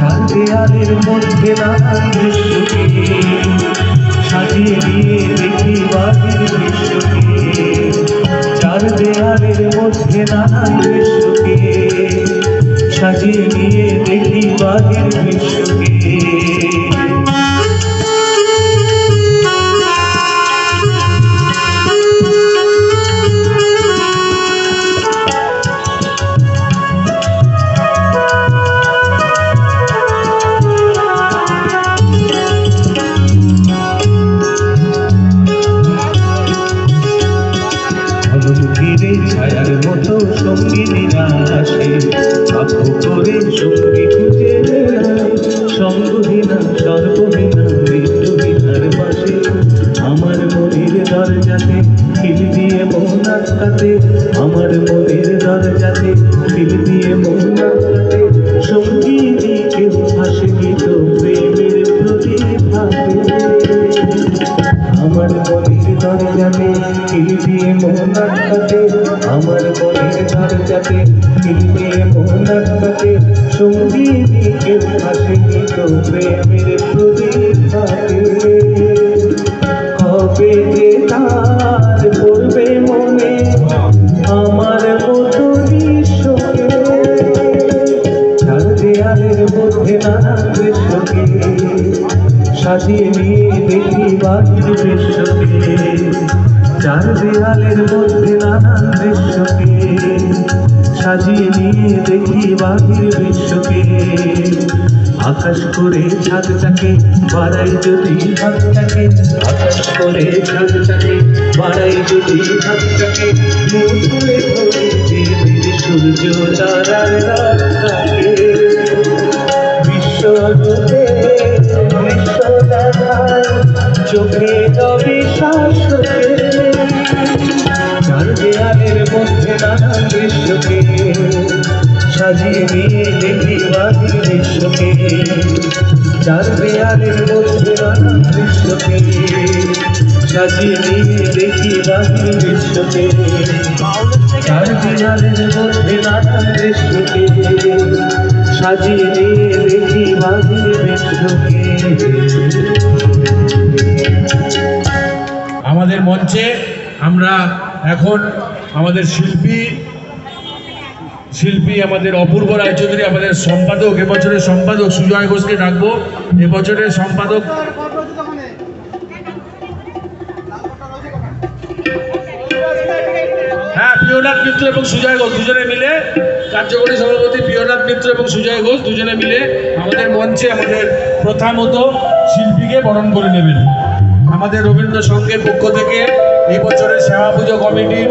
চার দেয়ালের মধ্যে নানান দৃশ্যকে সাজিয়ে নিয়ে দেখি বাহির বিশ্বকে। চার দেয়ালের মধ্যে নানান দৃশ্যকে সাজিয়ে নিয়ে দেখি বাহির বিশ্বকে। ছায়ার মতো সঙ্গীরা আসে বাধ্য করে সঙ্গী খুঁজে সঙ্গহীনা সর্বহীনা মৃত্যুহীনার পাশে আমার মনের দরজাতে খিল দিয়ে মন আটকাতে আমার মনের দরজাতে খিল দিয়ে মন আটকাতে সঙ্গীনী কেউ আসেনি তো প্রেমের প্রতিভাতে আমার মনের দরজাতে খিল দিয়ে মন আটকাতে আমার মনের দরজাতে খিল দিয়ে মন আটকাতে সঙ্গীনী কেউ আসেনি তো প্রেমের প্রতিভাতে। কবে যে তার পড়বে মনে আমার মতো দৃশ্যকে চার দেয়ালের মধ্যে নানান দৃশ্যকে সাজিয়ে নিয়ে দেখি বাহির বিশ্বকে। চার দেয়ালের মধ্যে নানান দৃশ্যকে সাজিয়ে নিয়ে দেখি বাহির বিশ্বকে। আকাশ করে ছাদটাকে বাড়াই যদি হাতটাকে আকাশ করে ছাদটাকে বাড়াই যদি হাতটাকে মুঠলে ধরে যে সূর্য তারার রাতটাকে বিশ্বরূপে বিশ্ব দেখায় চোখে অবিশ্বাসকে। চার দেয়ালের মধ্যে নানান দৃশ্যকে সাজিয়ে নিয়ে দেখি বাহির বিশ্বকে। চার দেয়ালের মধ্যে নানান দৃশ্যকে সাজিয়ে নিয়ে দেখি বাহির বিশ্বকে। চার দেয়ালের মধ্যে নানান দৃশ্যকে সাজিয়ে নিয়ে দেখি বাহির বিশ্বকে। আমাদের মঞ্চে আমরা এখন আমাদের শিল্পী আমাদের অপূর্ব রায়চৌধুরী, আমাদের সম্পাদক, এবছরের সম্পাদক সুজয় ঘোষকে ডাকবো। এবছরের সম্পাদক প্রিয়নাথ মিত্র এবং সুজয় ঘোষ দুজনে মিলে, কার্যকরী সভাপতি প্রিয়নাথ মিত্র এবং সুজয় ঘোষ দুজনে মিলে আমাদের মঞ্চে আমাদের প্রথা মতো শিল্পীকে বরণ করে নেবেন। আমাদের রবীন্দ্র সংঘের পক্ষ থেকে এই বছরের সেবা পুজো কমিটির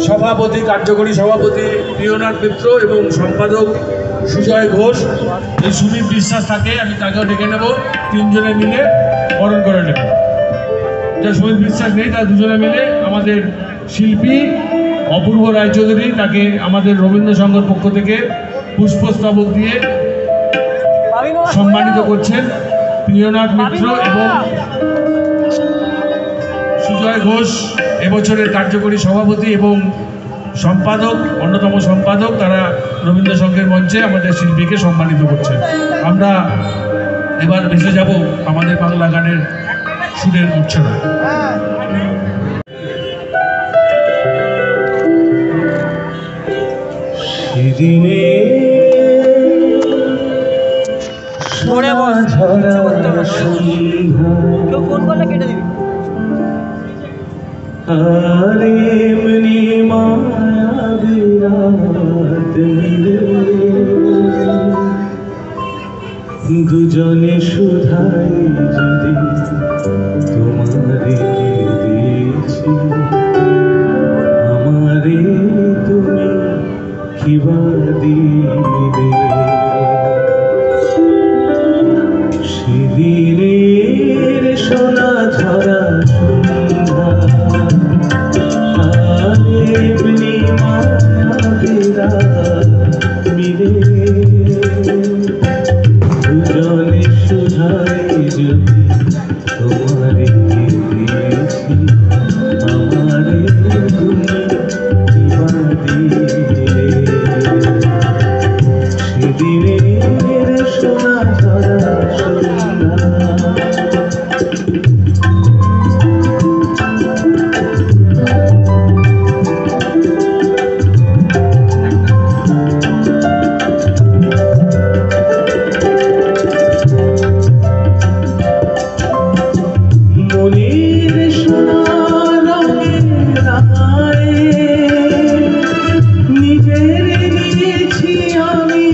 সভাপতি, কার্যকরী সভাপতি প্রিয়নাথ মিত্র এবং সম্পাদক সুজয় ঘোষ, এই সুনীল বিশ্বাস থাকে, আমি তাকেও ডেকে নেব। তিনজনে মিলে বরণ করে নেব। যা সুনীল বিশ্বাস নেই, তারা দুজনে মিলে আমাদের শিল্পী অপূর্ব রায়চৌধুরী, তাকে আমাদের রবীন্দ্র সংঘের পক্ষ থেকে পুষ্পস্তবক দিয়ে সম্মানিত করছেন। প্রিয়নাথ মিত্র এবং সুজয় ঘোষ এবছরের কার্যকরী সভাপতি এবং সম্পাদক, অন্যতম সম্পাদক, তারা রবীন্দ্র সংঘের মঞ্চে আমাদের শিল্পীকে সম্মানিত করছেন। আমরা এবার ভেসে যাব আমাদের বাংলা গানের সুরের মূর্ছনা। সেদিনে আর এমনি মায়াবী রাত মিলে দুজনে শুধাই যদি তোমারে দিয়েছি আমারে তুমি কিবা দিলে। সেদিনের সোনা ঝরা সন্ধ্যা আর এমনি মায়াবী রাত মিলে দুজনে শুধাই যদি তোমারে দিয়েছি আমারে তুমি কিবা দিলে। সোনা ঝরা সন্ধ্যা। মনের সোনা রঙের রাঙায় নিজের নিয়েছি আমি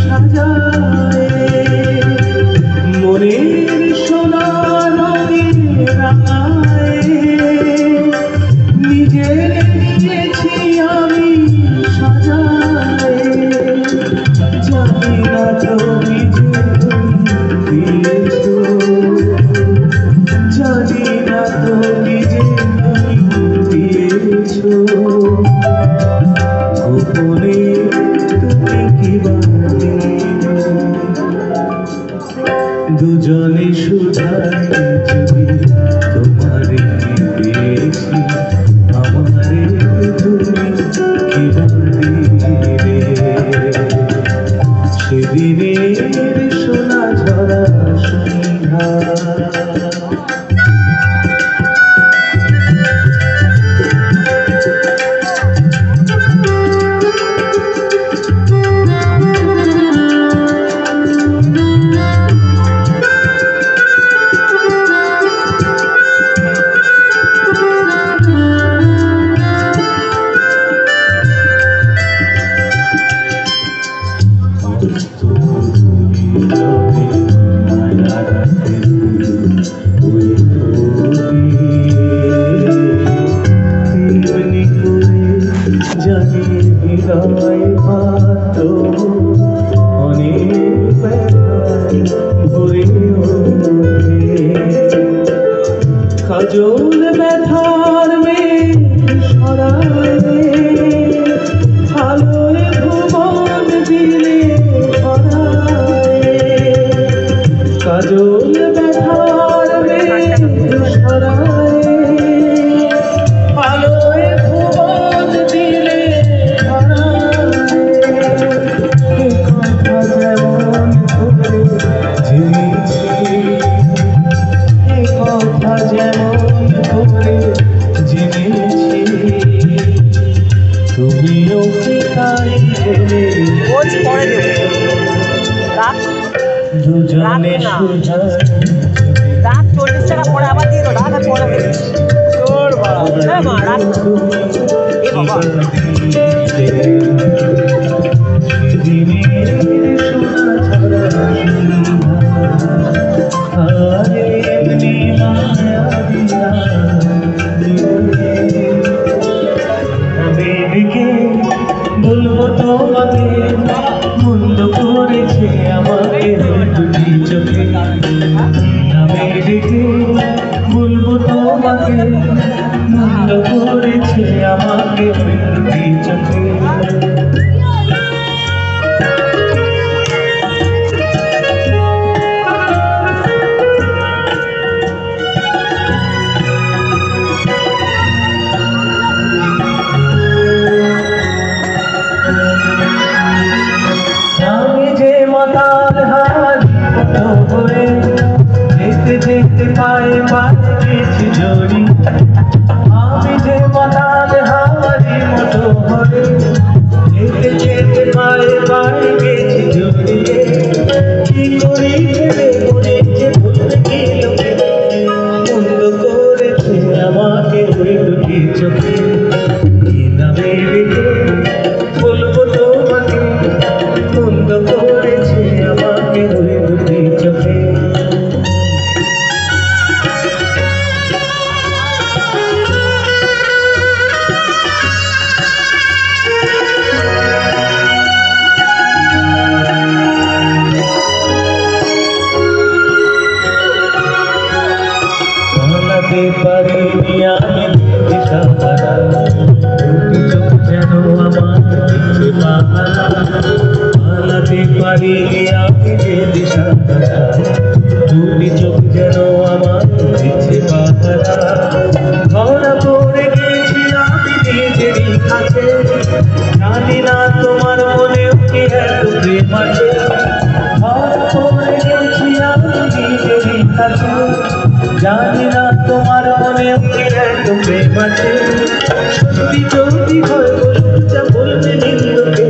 সাজায়। মনের সোনা রঙের রাঙায় নিজের নিয়েছি আমি সাজায়। জানি না তুমি যে দিয়েছো, জানি না তুমি যে দিয়েছো, গোপনে তুমি কি বাঁধলে দুজনে সুধাই যদি তোমারে পেয়েছি, আমারে তুমি কি বাঁধলে সেদিনের সোনা ঝরা সন্ধ্যা। কাজল ব্যথার মেঘ সরায় আলোয় ভুবন দিলে ভরায়। কাজল ব্যথার মেঘ সরায় আলোয় ভুবন দিলে ভরায়। কথা যেমন করে জেনেছি, কথা যেমন করে জেনেছি, তুমিও কি তাই জেনে দুজনে সুঝায়। 40 টাকা পরে আবার দিয়ে দাও, রাত পরে তোর বাবা মা রাত এ বাবা বলবো তোমাকে মন্দ করেছে আমাকে দুটি চোখে। আমি ডেকে বলবো তোমাকে মন্দ করেছে আমাকে দুটি চোখে। মাতাল হারি যেতে যেতে পায়ে পাচ্ছি জড়ি, আমি যে মাতাল হারি মতো হরে যেতে যেতে পায়ে পায়ে গেছি জড়িয়ে। কি করি ভেবে বলেছে ভুলতে গেল মন্দ করেছে আমাকে ওই দুটি চোখে। কি নামে রেখে বলবো তোমাকে মন্দ করেছে আমাকে ওই দুটি চোখে। পালাতে পারিনি আমি দিশাহারা, দুটি চোখ যেন আমার দিচ্ছে পাহারা। পালাতে পারিনি আমি যে দিশাহারা, দুটি চোখ যেন আমার দিচ্ছে পাহারা। ধরা পড়ে গেছি আমি নিজেরই কাছে, জানি না তোমার মনেও কি এত প্রেম আছে। ধরা পড়ে গেছি আমি নিজেরই কাছে জানি না তোমার মনে একটু প্রেম আছে সত্যি যদি হয় বলুন যা বলবে নিন্দুকে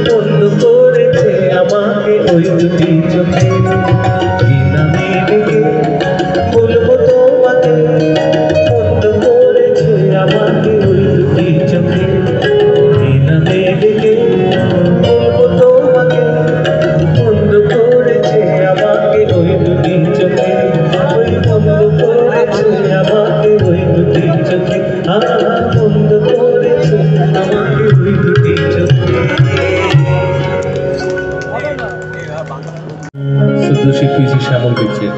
বন্ধ করেছে আমাকে ওই দুটি চোখে কি নামে ডেকে বলবো তোমাকে বন্ধ করেছে আমাকে ওই দুটি চোখে কি নামে ডেকে বলবো তোমাকে বন্ধ করেছে আমাকে ওই দুটি চোখে ওই বন্ধ করেছে আমাকে ওই দুটি চোখে বন্ধ করেছে আমাকে ওই দুটি চোখে শুদ্ধ শিল্পী শ্যামল পিকচার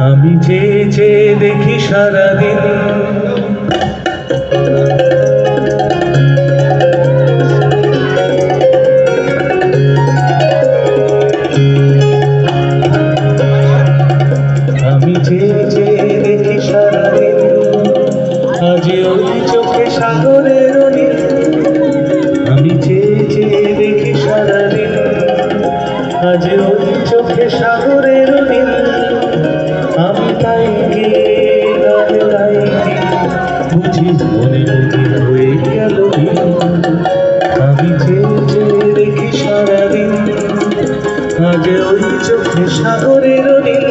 আমি চেয়ে চেয়ে দেখি সারাদিন আমি চেয়ে চেয়ে দেখি সারাদিন আজ ওই চোখে সাগরের নীল আমি চেয়ে চেয়ে দেখি সারাদিন আজ ওই চোখে সাগরের নীল আমি তাই কি গান গাই কি বুঝি মনে মনে হয়ে গেল আমি চেয়ে চেয়ে দেখি সারাদিন আজ ওই চোখে সাগরের নীল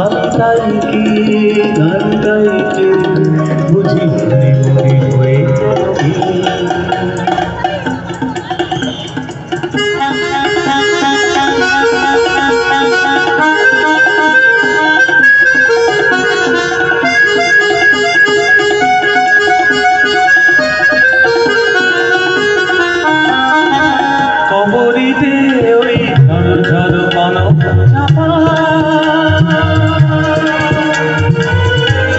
আমি তাই কি গান গাই কি বুঝি মনে মনে হয়ে গেল কবরিতে ওই ঝড় ঝড় মানব চাপা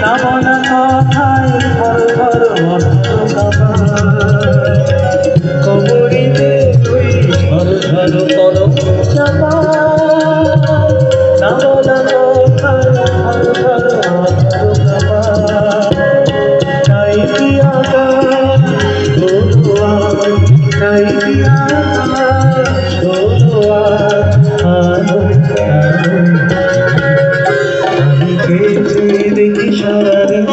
নামনা কথায় ঘর ঘর অর্থ কবরিতে ওই ঝড় ঝড় মানব চাপা নামনা কথায় ঘর ঘর অর্থ তাই কি আকাশ তাই কি আমি চেয়ে দেখি সারাদিন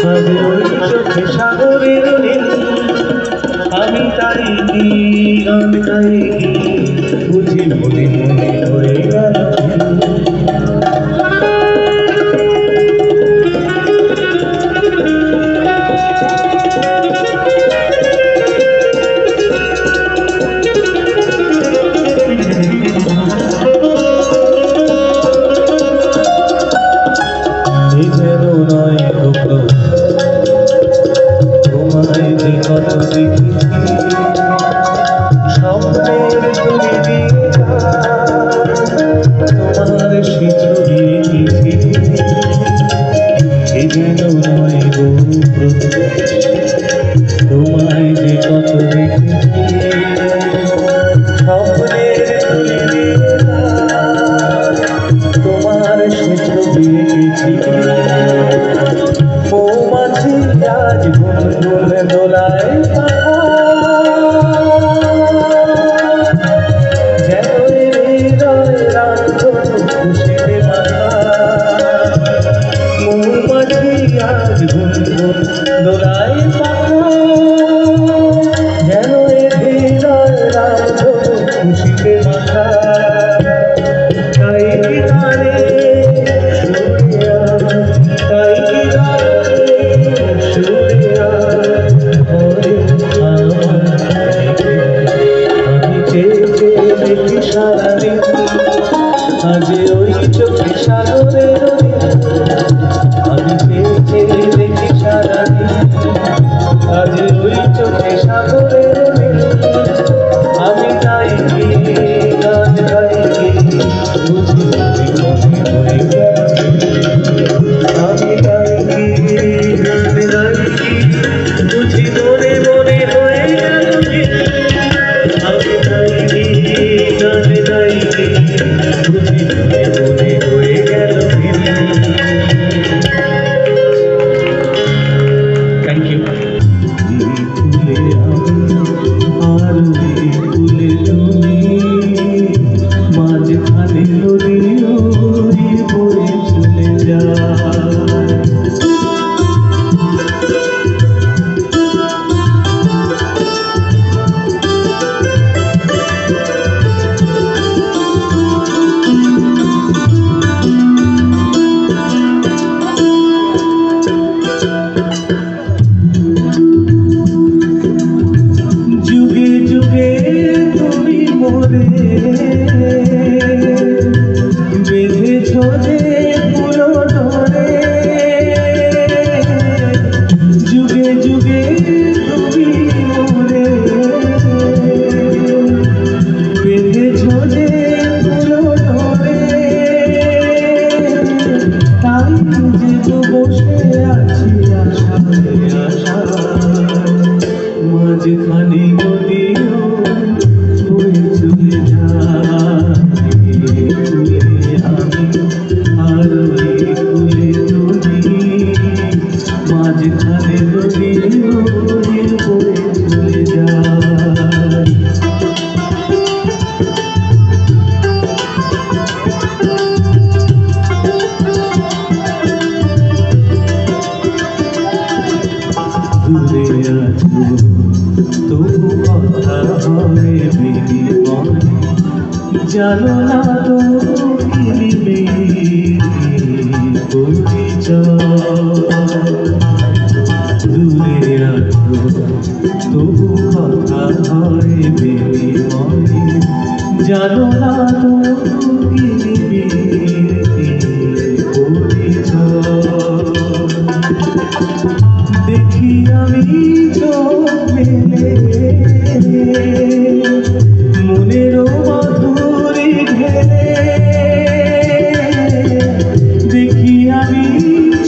আজ ওই চোখে সাগরের নীল আমি তাই কি গান গাই কি বুঝি মনে মনে হয়ে গেল যেন নয় তোমায় যে কত দেখেছি স্বপ্নের তুমি দিয়ে তোমার সে ছবি এঁকেছি যেন নয় গো তোমায় যে কত দেখেছি স্বপ্নের তুমি দিয়ে তোমার সে ছবি এঁকেছি মৌমাছি আজ গুনগুন দোলায় যেন হৃদয় রাখো খুশিতে মাথা মৌমাছি আজ গুনগুন দোলায় যেন হৃদয় রাখো খুশিতে মাথা তাই কি গানে তাই কি আমি চেয়ে চেয়ে দেখি সারাদিন আজ ওই চোখে সাগরের আমি চেয়ে চেয়ে দেখি সারাদিন আজ ওই চোখে সাগরের আমি তাই কি গান গাই কি বুঝি মনে হয়ে গেল আমি তাই কি গান গাই কি বুঝি মনে মনে হয়ে গেল আমি তাই কি গান গাই কি বুঝি মনে মনে হয়ে গেল থ্যাংক ইউ মাঝখানে নদীও বয়ে চলে যায় আমি আর ওই কুলে তুমি মাঝখানে নদীও বয়ে চলে যায় দূরে আছো তবু কথা হবে বিনিময়ে জানো না তো কিলিবে পরিচয় দূরে আছো তবু কথা হয় বিনিময়ে জানো না তো কিলিবে পরিচয় দেখি আমি চোখ মেলে মনেরও মাধুরী ঢেলে দেখি আমি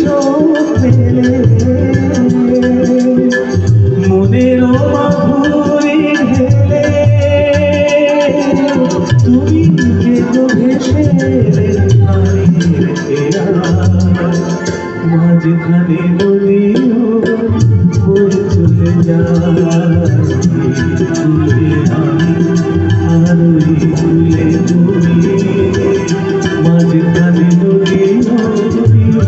চোখ মেলে মনেরও মাধুরী ঢেলে তুমি কে তো ভেসে মাঝখানে নদীও বয়ে চলে যায় আর ওই কুলে তুমি মাঝখানে নদীও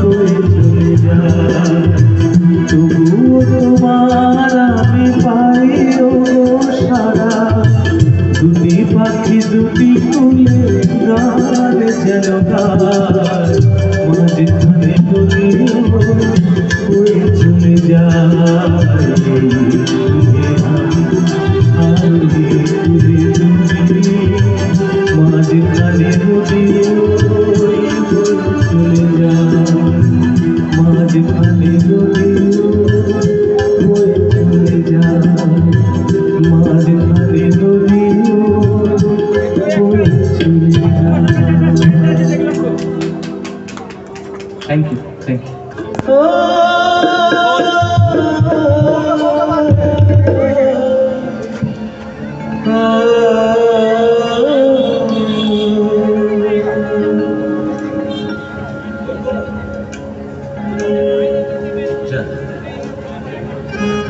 বয়ে চলে যায় তবুও তোমার আমি পাই ও সারা দুটি পাখি দুটি কুলে গান যেন গায় মাঝখানে নদীও বয়ে চলে যায় আর কুলে তুমি মাঝখানে নদীও বয়ে চলে যায় মাঝখানে নদীও বয়ে চলে যায় মাঝখানে নদীও বয়ে চলে যায় Thank you. Thank you.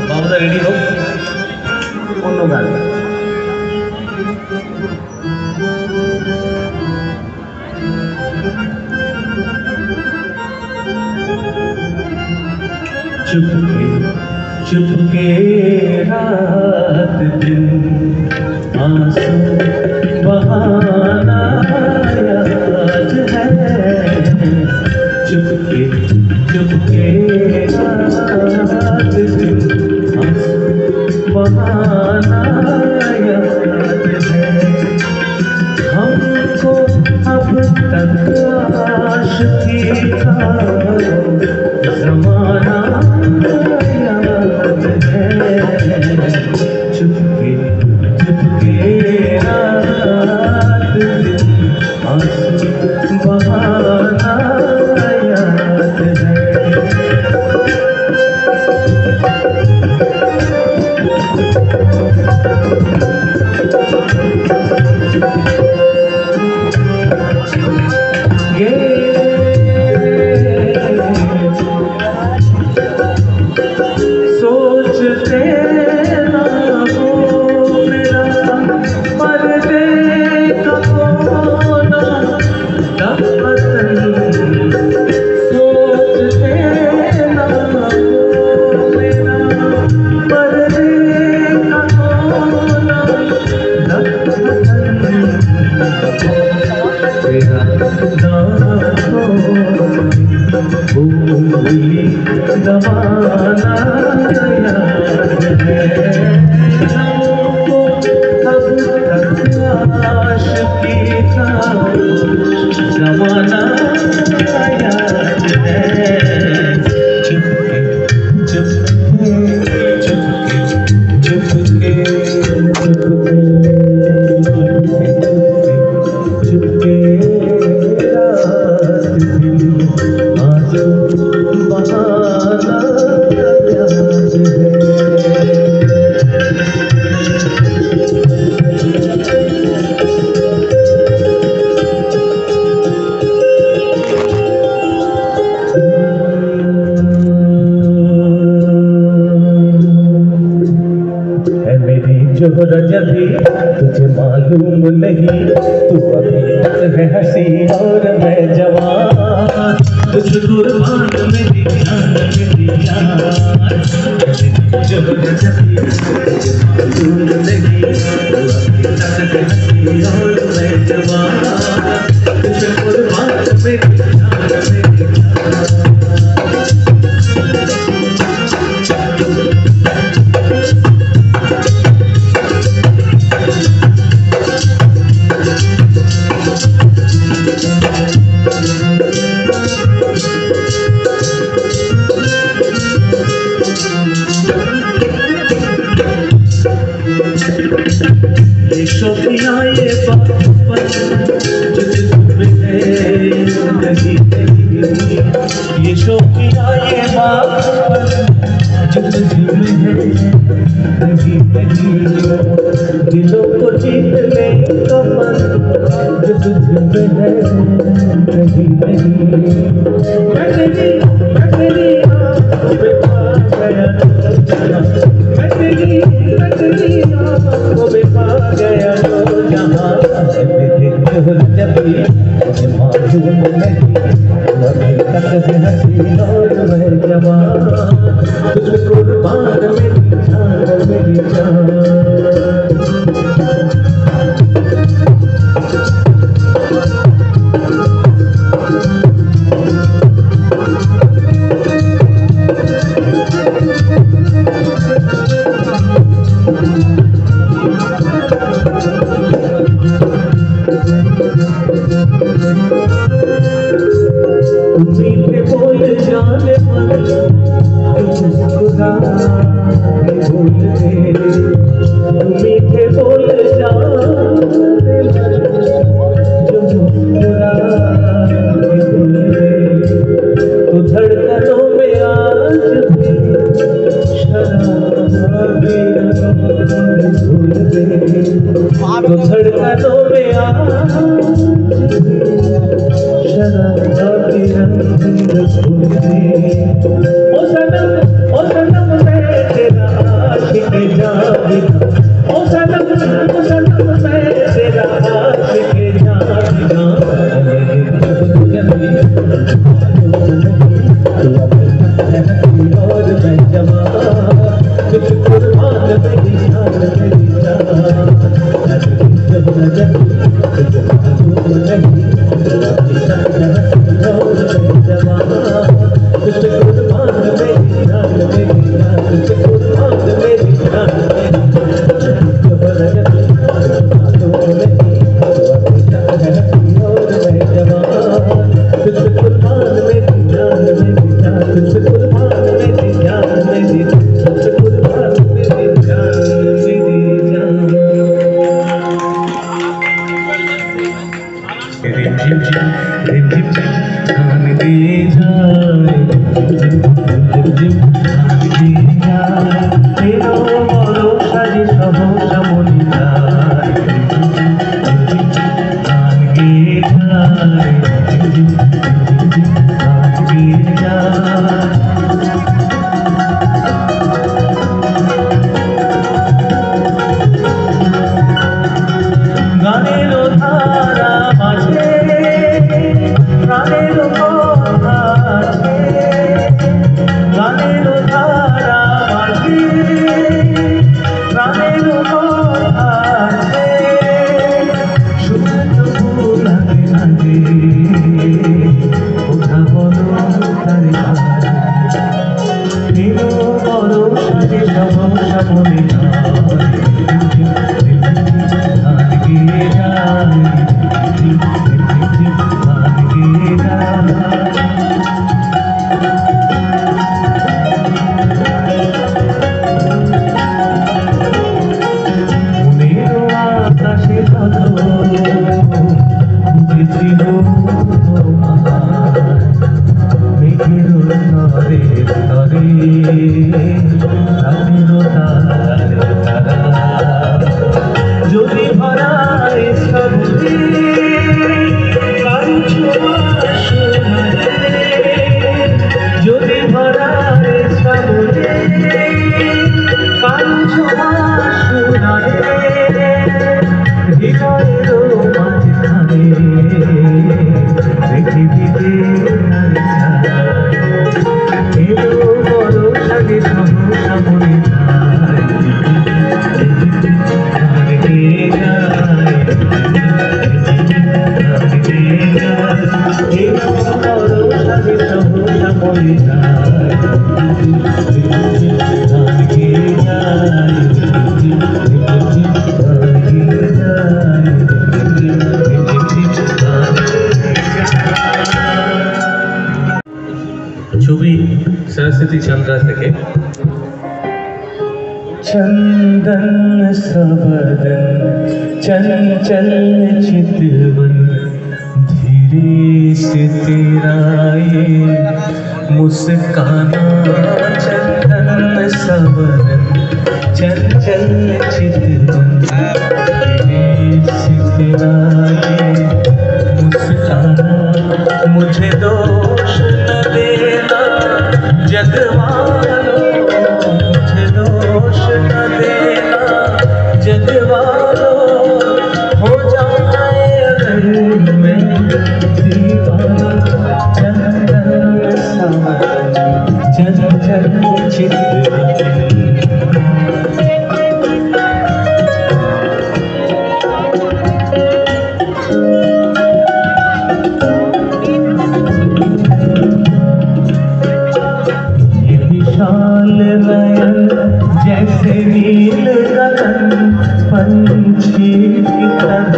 Babuda ready হোক অন্য গান चुपके चुपके रात दिन आंसू बहाना याद है चुपके चुपके रात दिन आंसू बहाना याद है हमको अब तक आशिकी का ज़माना याद है चुपके चुपके रात दिन आंसू बहाना याद है सोचते ना हो मेरा पर्दे का कोना दफतन सोचते ना हो मेरा पर्दे का कोना दफतन तेरा भूली जमाना याद है हमको अब तक आशिकी का जमाना याद है चुपके चुपके चुपके चुपके चुपके रात दिन आंसू बहाना जोहरा जभी तुझे मालूम नहीं, तू अभी तक है हंसी और मैं जवान। तुझ कुर्बान मेरी जान मेरी जान। जोहरा जभी तुझे मालूम नहीं, तू अभी तक है हंसी और मैं जवान। तुझ कुर्बान मेरी जान मेरी जान। ये शोखियाँ ये बात जो तुझमें है नहीं नहीं, ये शोखियाँ ये बात जो तुझमें है नहीं नहीं, दिलों को जीत ले तो मन जो तुझमें है नहीं नहीं। मैं तेरी आँखों पे पा गया, मैं तेरी आँखों में पा गया तो जहाँ। जभी मुझे मालूम नहीं, अभी तक है हंसी और मैं जवान। तुझ कुर्बान मेरी जान मेरी जान। मीठे बोल जाने मन मुस्कुराए बोल दे, मीठे बोल जाने मन जो मुस्कुराए बोल दे। तो धड़कनों में आज भी शराबी रंग भूल दे, तो धड़कनों में आज शराबी रंग भूल दे। ओ सनम मैं तेरा आशिक जानिना, ओ सनम मैं तेरा आशिक जानिना। और मैं जवान, तुझ कुर्बान मेरी जान मेरी जान। जब नजर तुझे मालूम नहीं, और मैं जवान। तुझ कुर्बान मेरी जान मेरी जान। तुझ कुर्बान मेरी जान मेरी जान। जब नजर मालूम नहीं, और मैं जवान। तुझ कुर्बान मेरी जान मेरी जान। तुझ कुर्बान मेरी जान मेरी जान। तुझ कुर्बान मेरी जान मेरी जान। रिम झिम खान दे जाए, रिम झिम खान दे जाए, तेरो बड़ो साजी सहसा मनी जाए। खान दे जाए, खान दे जाए। গানেরও ধারা মাঝে প্রাণেরও কথা আছে, গানেরও ধারা মাঝে প্রাণেরও কথা আছে। শুনে তবু লাগে লাগে কথা বলো তারে এলো বড় সাজে সমস্যা মনে যদি ভরায় সবজি কারু ছোঁয়া যদি ভরায় সবজি কারু ছোঁয়া ছবি सरस्वती चंद्रा থেকে। चंदन सबदन चंचल चितवन, धीरे से तेरा ये मुस्काना। चंदन सबदन चंचल चितवन, धीरे से तेरा ये मुस्काना। मुझे दोष न देना जगवालों, मुझे दोष न देना जगवालों, हो जाए अगर मैं दीवाना। चंदन सबदन चंचल चितवन। जैसे नील गगन पंछी की तरह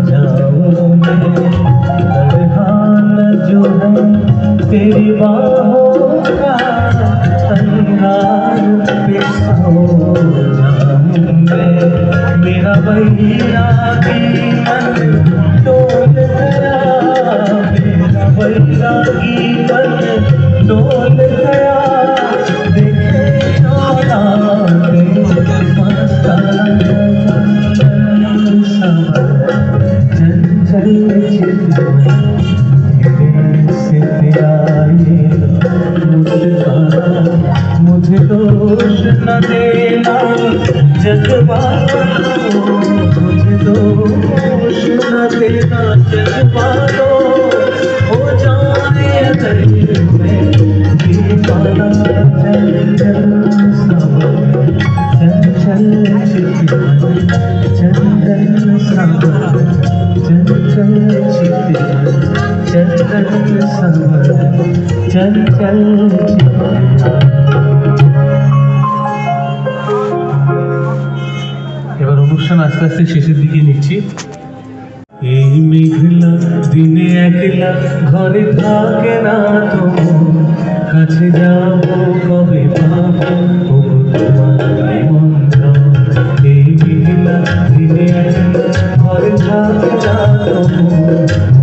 जाऊं मैं, बरहान जो है तेरी बाहों का, अंगार पे सो जाऊं मैं। मेरा बैरागी मन डोल गया, मेरा बैरागी मन डोल गया। मुझे दोष न देना जगवालों, मुझे दोष न देना जगवालों, हो जाए अगर मैं दीवाना। चंचल चितवन चंदन सबदन चंचल चितवन, चंदन सबदन चंचल चितवन। এবার অনুষ্ঠান আস্তে আস্তে শেষের দিকে নিচ্ছি। এই মেঘলা দিনে একলা ঘরে থাকে না তো, কাছে যাবো কবে পাবো ওগো তোমার নিমন্ত্রণ। এই মেঘলা দিনে একলা ঘরে থাকে না তো,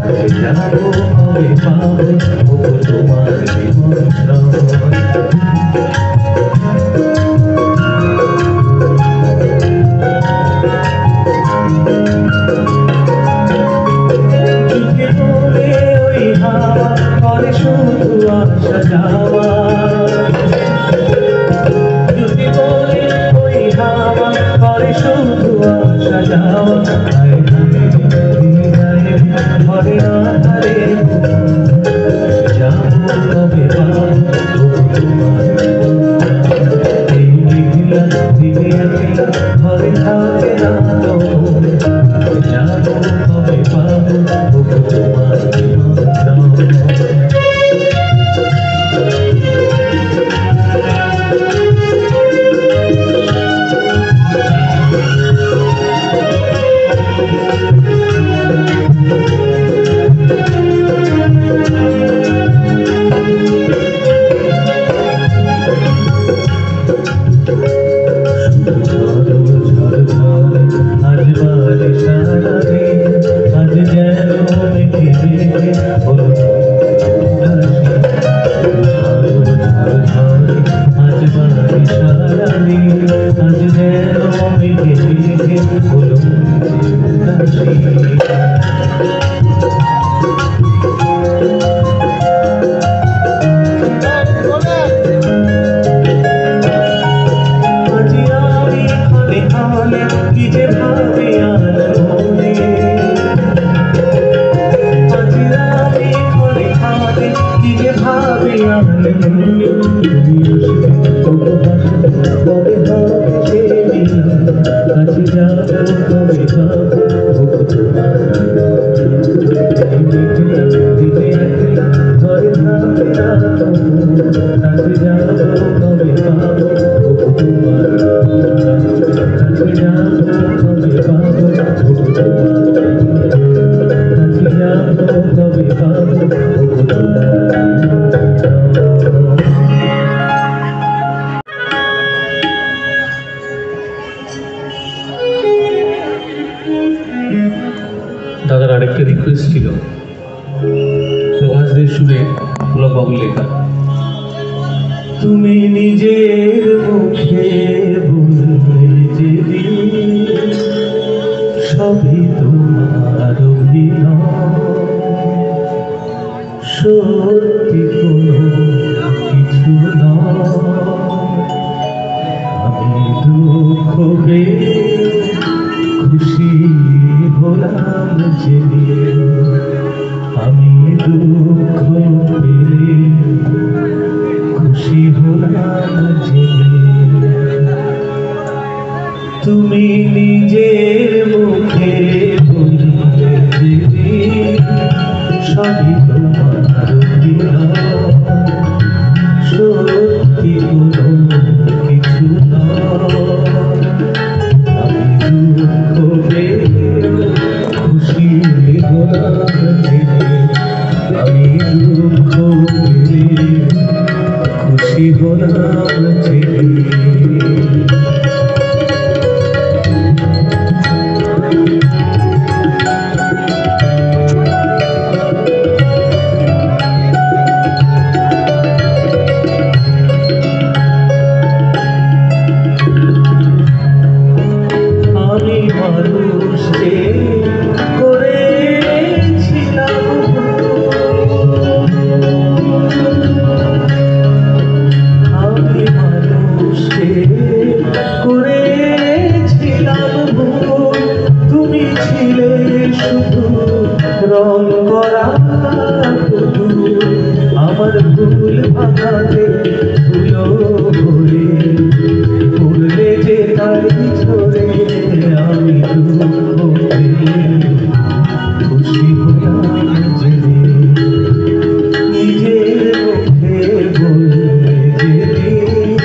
কাছে যাবো কবে পাবো ওগো তোমার নিমন্ত্রণ। सजावा जुटी बोले कोई हवा और शुद्ध सजावा। आए धीरे भरे आधारे जाओ कभी बाबू धीरे भरे थाके ना तो, जाओ कभी बाबू तुम्हार তবে পাবো তোমার দিলে ধরে থাকবে না কাছে যাবো তবে পাবো তোমার কাছে যাবো তবে পাবো কাছে যাবো তবে পাবো দাদার আরেকটা রিকোয়েস্ট ছিল প্রভাসদের সুরে পুলক বাবুর লেখা তুমি নিজের মুখে বলবে যেদিন সবই তোমার অভিনয় সত্যি কোনো কিছু নয় আমি দুঃখ পেয়ে খুশি হলাম যেদিন আমি দুঃখ পেয়ে খুশি হলাম যেদিন তুমি নিজের মুখে বলবে যেদিন সবই তোমার অভিনয় সত্যি কোনো কিছু নয় আমি দুঃখ পেয়ে খুশি হলাম যেদিন আমি দুঃখ পেয়ে খুশি হলাম যেদিন আমি মানুষকে করেছিলাম আমি মানুষকে করেছিলাম তুমি ছিলে শুধু রং করা আমার ভুল ভাঙাতে ধুলো ভরে পড়লে যে তাই ঝরে আমি দুঃখ পেয়ে খুশি হলাম যেদিন নিজের মুখে বলবে যেদিন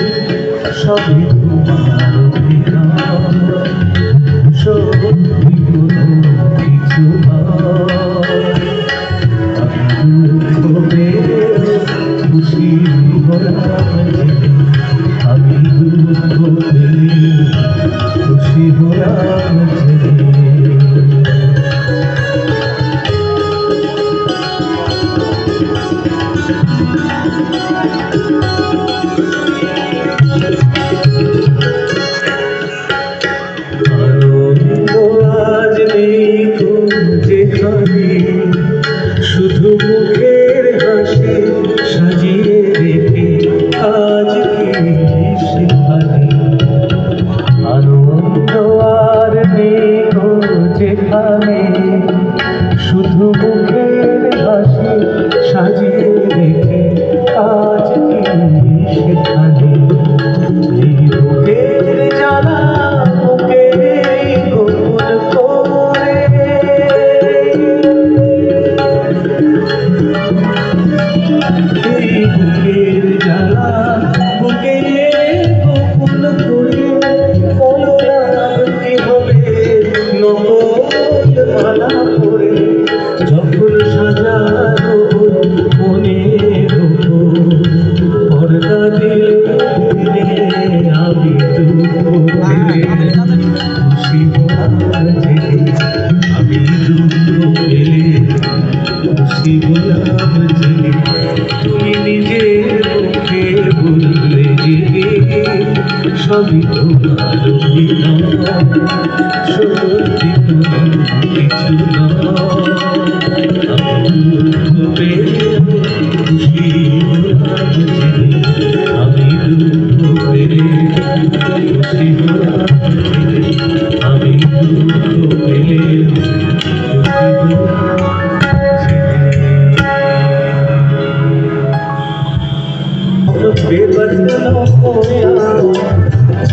সবই তোমার অভিনয় সত্যি কোনো কিছু নয় আমি দুঃখ পেয়ে খুশি হলাম যেদিন আমি দুঃখ পেয়ে খুশি হলাম যেদিন আনন্দ আজ নেই তো যেখানে শুধু মুখের হাসি সাজিয়ে রেখে আজ কি সেখানে আনন্দ আর নেই তো যেখানে শুধু মুখের হাসি সাজিয়ে রেখে আজ কি সেখানে এই বুকের জ্বালা বুকে গোপন করে এই বুকের জ্বালা বুকে গোপন করে কি হবে নকল মালা পরে যখন সাজানো মনের পর্দা দিলে আমি দুঃখ পেলে খুশি হলাম যেদিন আমি দুঃখ পেলে খুশি হলাম যেদিন তুমি নিজের মুখে বললে যেদিন সবই তোমার অভিনয় সত্যি কোনো কিছু নয় আমি দুঃখ পেয়ে খুশি হলাম যেদিন আমি দুঃখ পেয়ে খুশি হলাম যেদিন আমি দুঃখ পেলে খুশি हलाम बेबदल होया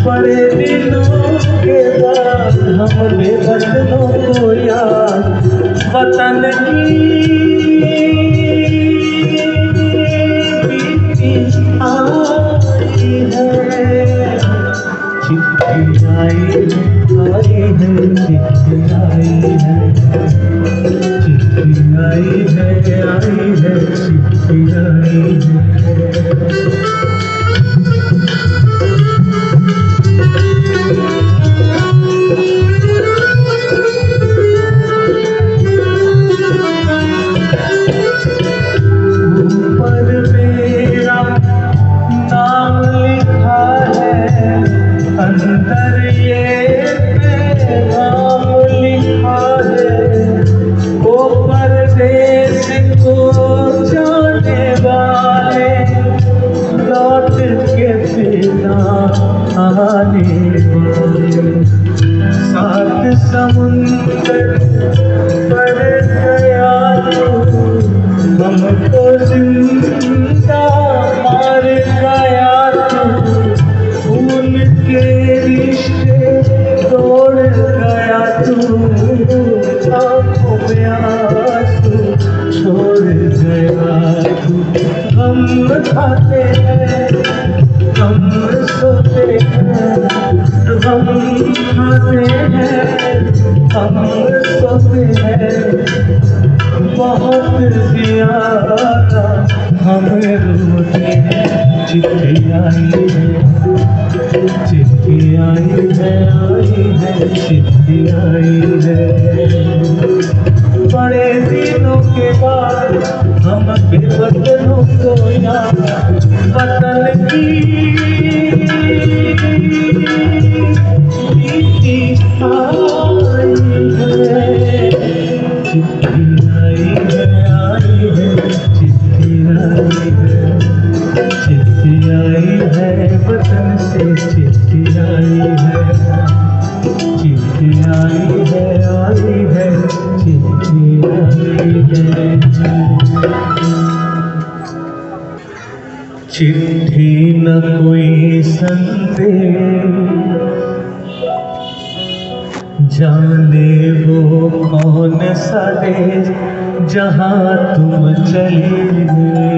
बड़े दिनों के बाद हम आई है चिट्ठी आई है, चिट्ठी आई है, आई है चिट्ठी आई है। ऊपर मेरा नाम लिखा है, अंदर ये पैगाम लिखा है। वो परदेस को जाने वाले लौट के बिना आने वाले, सात समुंदर पर गया हमको जिंदा मार गया तू, खून के रिश्ते तोड़ गया तू, आंखों में आंसू छोड़ गया तू। हम खाते हैं, हम सोते हैं, हम खाते हैं, हम सोते हैं, बहुत ज्यादा हम रोते हैं। चिट्ठी आई है, चिट्ठी आई है, आई है चिट्ठी आई है। बड़े दिनों के बाद हम बेवतनों को याद वतन की चिट्ठी आई है, चिट्ठी आई है, आई है चिट्ठी आई है, चिट्ठी आई है वतन से चिट्ठी आई है, चिट्ठी आई है, आई है चिट्ठी आई है। चिट्ठी न कोई संदेश, जाने वो कौन सा देश जहाँ तुम चले गए।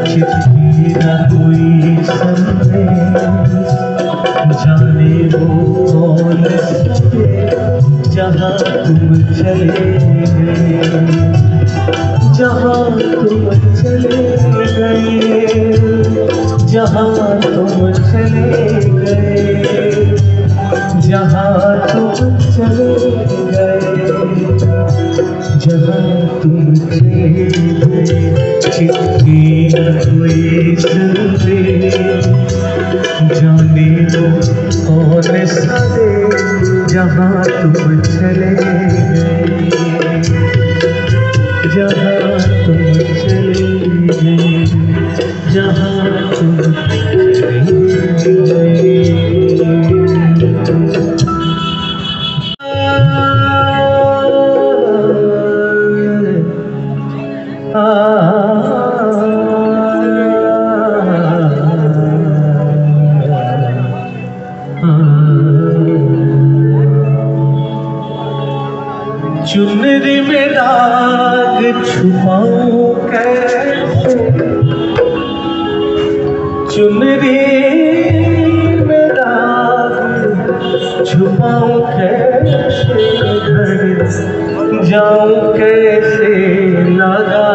चिट्ठी न कोई संदेश, जाने वो कौन सा देश जहाँ तुम चले गए, जहाँ तुम चले गए, जहाँ तुम चले गए, जहाँ तुम चले गए, जहाँ तुम चले गए। चिट्ठी न कोई संदेश, जाने वो कौन सा देश जहाँ तुम चले गए, जहाँ तुम चले गए, जहाँ तुम चले गए। चुनरी में दाग छुपाऊं कैसे, चुनरी में दाग छुपाऊं कैसे, घर जाऊं कैसे लगा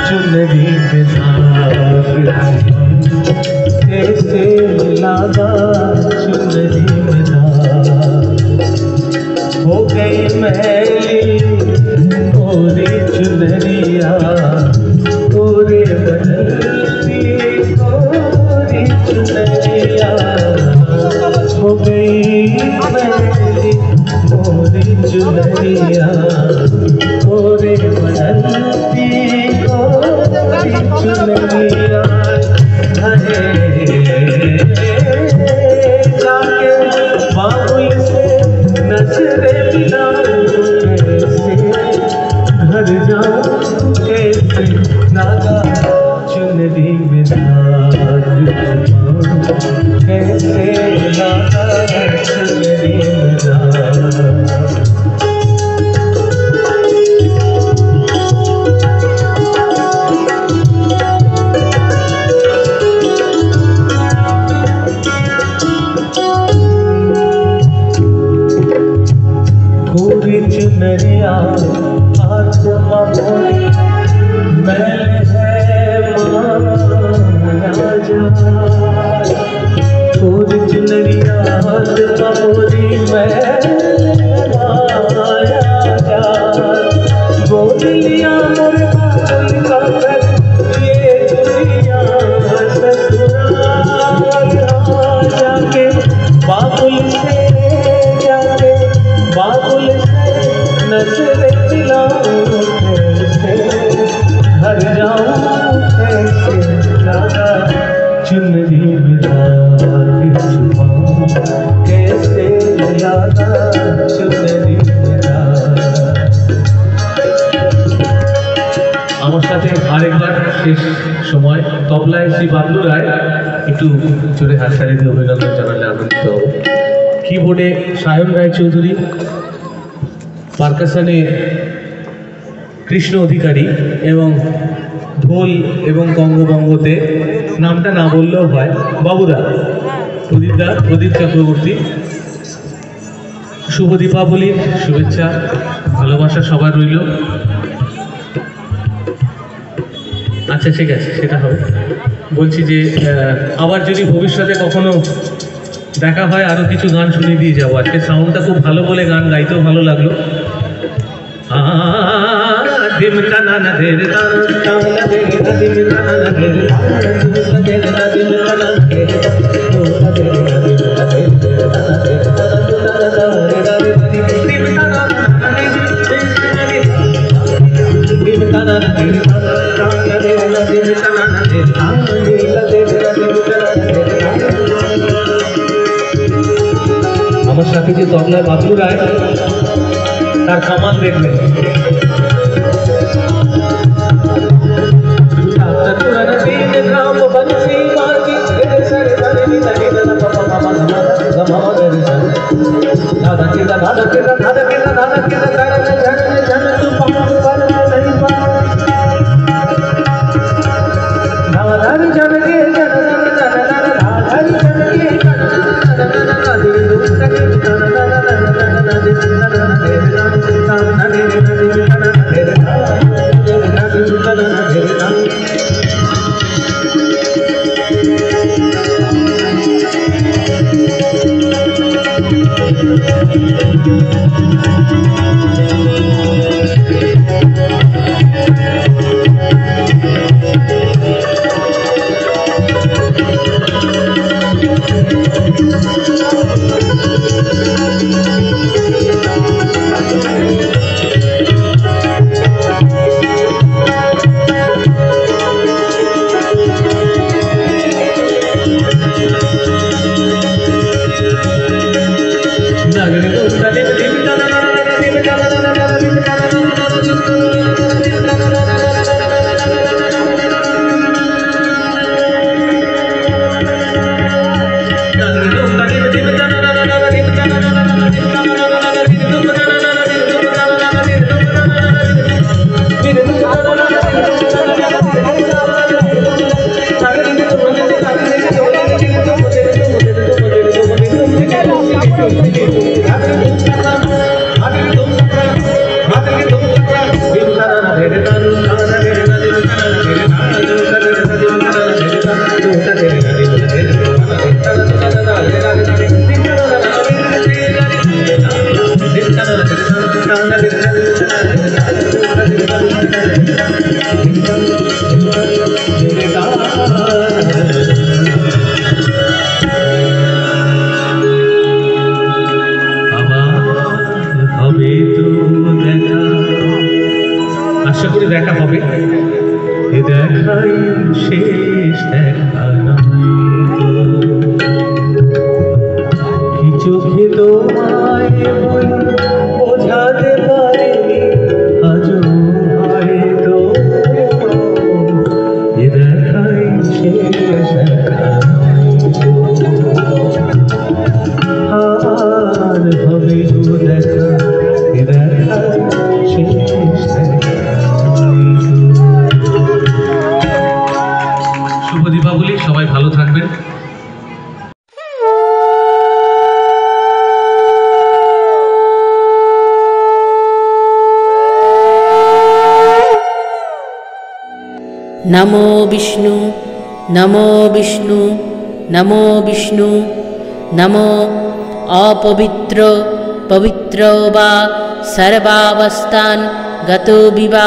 चुनरी में दाग, कैसे लगा चुनरी में दाग। हो गई मैली पूरी चुनरिया, पूरे बदलती पूरी चुनरिया। हो गई मैली पूरी चुनरिया, पूरे बदलती पूरी चुनरिया। मोरी मैल है माया जाए छोड़ चुनरिया का मोरी मैल माया जाए बोल लिया मोर बाबुल का कर ये दुनिया ससुराल जाके बाबुल से जाके बाबुल से नजर दिलाऊं कैसे घर जाऊं कैसे ज्यादा चुनरी मिला छुपाऊं कैसे ज्यादा चुनरी मिला আমার সাথে আরেকবার শেষ সময় তবলায় শ্রী বাবলু রায় একটু জোরে হাততালি দিয়ে অভিনন্দন জানালে আনন্দিত হব কিবোর্ডে সায়ন রায় চৌধুরী পারকাশনে কৃষ্ণ অধিকারী এবং ঢোল এবং কঙ্গবঙ্গতে নামটা না বললেও হয় বাবুদা প্রদীপ চক্রবর্তী শুভ দীপাবলির শুভেচ্ছা ভালোবাসা সবার রইল আচ্ছা ঠিক আছে সেটা হবে বলছি যে আবার যদি ভবিষ্যতে কখনো দেখা হয় আরও কিছু গান শুনিয়ে দিয়ে যাবো আজকে সাউন্ডটা খুব ভালো বলে গান গাইতেও ভালো লাগলো আমার সাথে যে তবলায় বাবলু রায় তার কামান দেখবেন नमो विष्णु नमो विष्णु नमो विष्णु नमो अपवित्र पवित्रो वा सर्वावस्थान् गतो विवा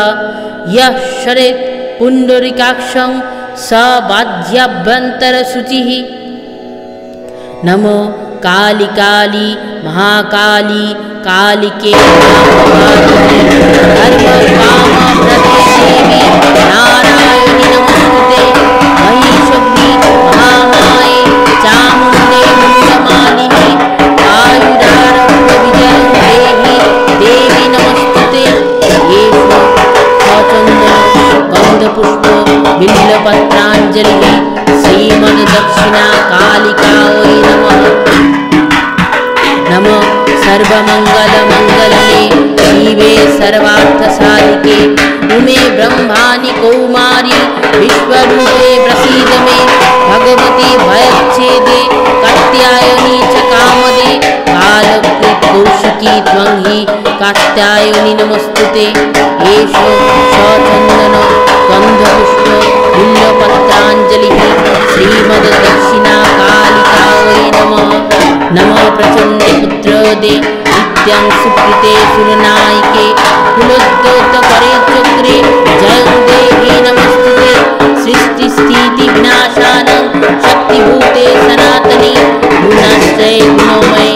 यः शरेत् पुण्डरीकाक्षं स बाध्याभ्यन्तरशुचिः। नमो काली काली महाकाली कालिके धर्मकामप्रदे नारायणि नमोस्तुते महिषग्नि महामाये चामुण्डे मुण्डमालिनि आयुरारोग्यविजयं देहि देवी नमोस्तुते। येषु सचन्दन गन्धपुष्प बिल्वपत्राञ्जलिः श्रीमद्दक्षिणा कालिका वै नमः। नमो सर्वमङ्गलमङ्गलने शिवे सर्वार्थसाधिके उमे ब्रह्माणि कौमारी विश्वरूपे प्रसीद मे भगवती भयच्छेदे कात्यायनी च कामदे कालकृत् कौशिकी त्वं हि कात्यायनी नमोस्तुते। एषो सचन्दन गन्धपुष्प बिल्वपत्राञ्जलिः श्रीमद्दक्षिणा कालिका वै नमः। नमः प्रचण्डपुत्रदे नित्यं सुकृते सुरनायिके कुलोद्योतकरे चक्रे जयं देहि नमस्तुते। सृष्टिस्थितिविनाशानं शक्तिभूते सनातनी गुणाश्रये गुणमये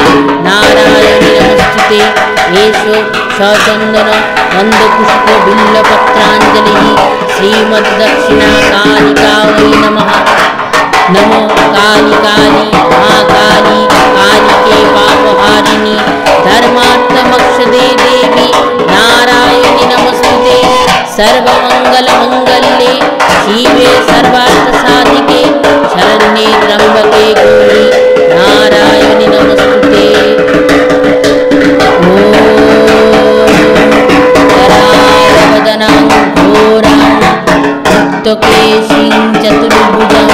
नारायणि नमस्तुते। एषो सचन्दन गन्धपुष्प बिल्वपत्राञ्जलिः श्रीमद्दक्षिणा कालिका वै नमः। नमो काली काली महाकाली कालिके पापहारिणी धर्मार्थमक्षदे देवी नारायणि नमस्तुते। सर्वमङ्गलमङ्गल्ये शिवे सर्वार्थसाधिके शरण्ये त्र्यम्बके गौरी नारायणि नमस्तुते। ॐ करालवदनं घोरं मुक्तकेशीं चतुर्भुजं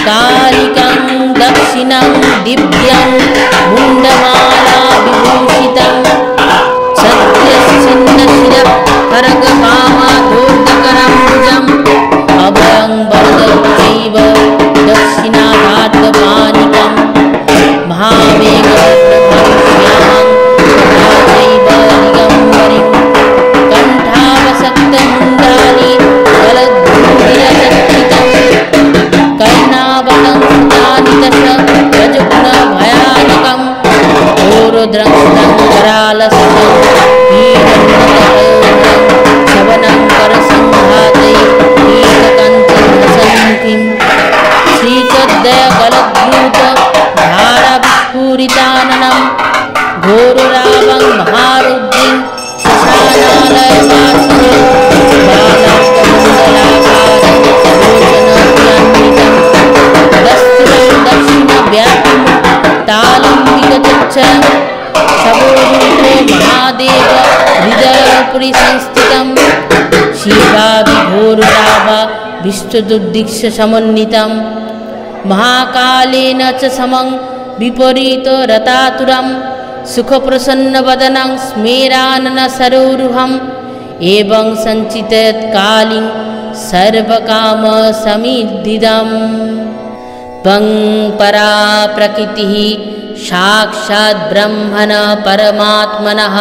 कालिकं दक्षिणं दिव्यं मुण्डमाला विभूषितं सत्यच्छिन्नशिरः खड्गवामाधूर्धकरं भुजम् अभयं वरदश्चैव दक्षिणाभाद्रपाणिकं महामेघप्रभविष्यामं तथा चैव दिगम्बरीं कण्ठावसक्तमुण्डानि गलद्भूतिरचर्चितं कर्णावतं सुतानि दश रजगुणभयानकं घोरद्रंष्टं करालस्थं वीरन्नतहयोधरं शवनं करसंघातैः कीटकञ्चनसन्मुखीं श्रीचद्दयगलद्भूत धाराविस्फुरिताननं घोररावं महारुद्रिं श्मशानालयवासिनं बालार्कमण्डलाकारं लोचनोद्यान्वितं दस्त्रं दक्षिणव्यापिं तालं विगचच्छं शवोरूपो महादेव हृदयोपरि संस्थितं शिवाभिघोररावा विश्वदुर्दिक्षसमन्वितं महाकालेन च समं विपरीतरतातुरं सुखप्रसन्नवदनं स्मेराननसरोरुहम् एवं सञ्चितयत् कालीं सर्वकामसमिद्धिदम्। त्वं परा प्रकृतिः साक्षात् ब्रह्मण परमात्मनः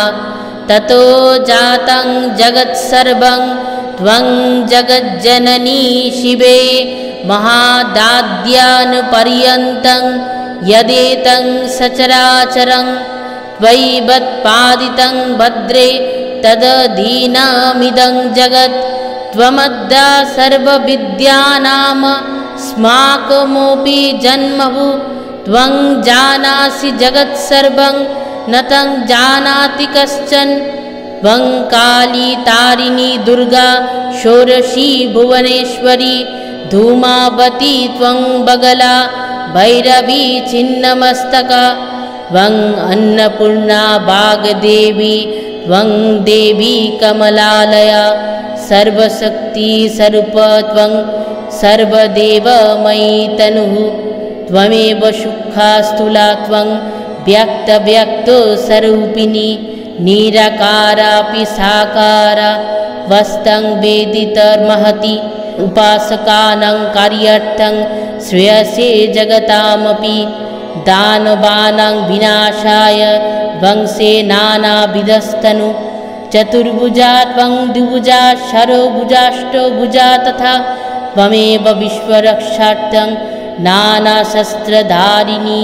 ततो जातं जगत्सर्वं त्वं जगज्जननी शिवे महादाद्यानुपर्यन्तं यदेतं सचराचरं त्वयिवत्पादितं भद्रे तदधीनमिदं जगत् त्वमद्या सर्वविद्यानां स्माकमोऽपि जन्मभू त्वं जानासि जगत्सर्वं न तं जानाति कश्चन। त्वं काली तारिणी दुर्गा षोडशी भुवनेश्वरी धूमावती त्वं बगला भैरवी छिन्नमस्तका त्वं अन्नपूर्णा वाग्देवी त्वं देवी कमलालया सर्वशक्ति स्वरूप त्वं सर्वदेवमयी तनुः त्वमेव सुखा स्थूला त्वं व्यक्तव्यक्तो स्वरूपिणी निराकारापि साकारा वस्तं वेदितर्महति उपासकानां कार्यार्थं श्रेयसे जगतामपि दानवानां विनाशाय वंशे नानाविधस्तनु चतुर्भुजा त्वं द्विभुजा षड्भुजाष्टभुजा तथा त्वमेव विश्वरक्षार्थं नानाशस्त्रधारिणी।